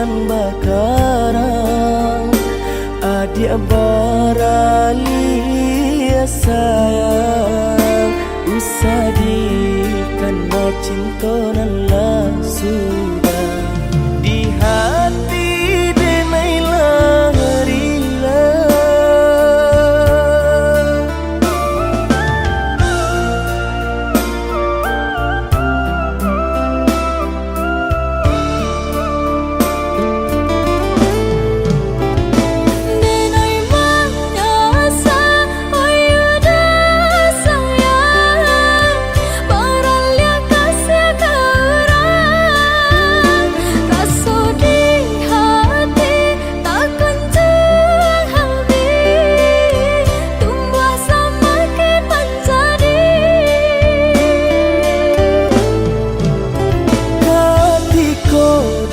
cintonan bakarang adik baralia sayang usadi karena cintonan lah sudah di hati denailah harilah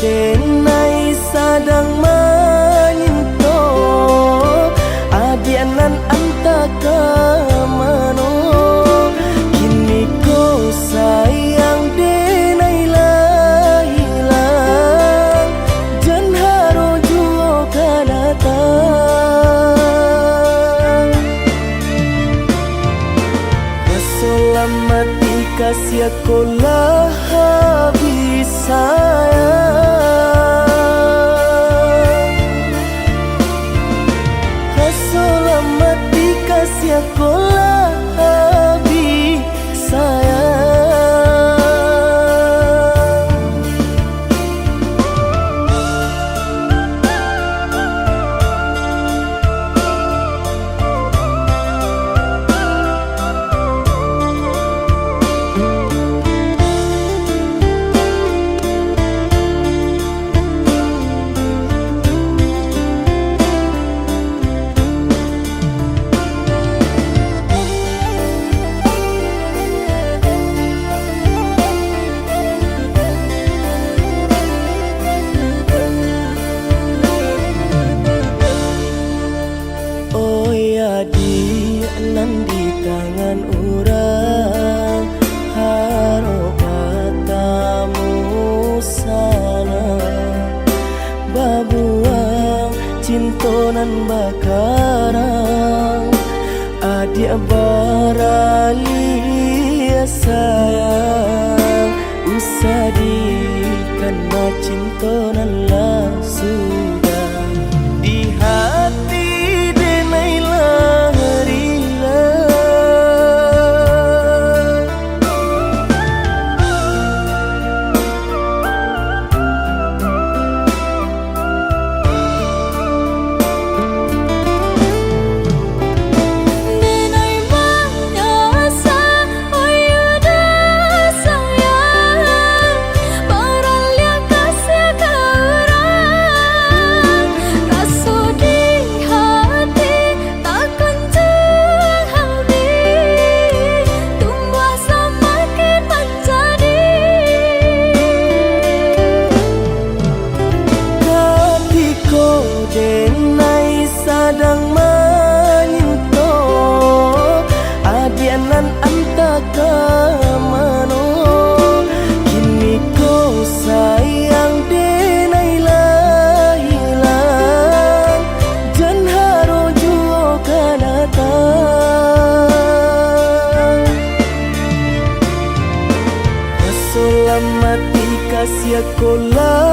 denai sadang menyinto adianan antaka mano kini ko sayang denai lah hilang jan haro juo kadatang keselamati kasih aku lah habis sayang sekolah habis sayang nan di tangan urang haro katamu sana babuang cintonan bakarang adik baralia sayang usadi karena cintonan lah sudah di hati denailah denai sadang menyinto adianan antaka mano kini ko sayang denai lah hilang jan haro juo kadatang keselamati kasih aku lah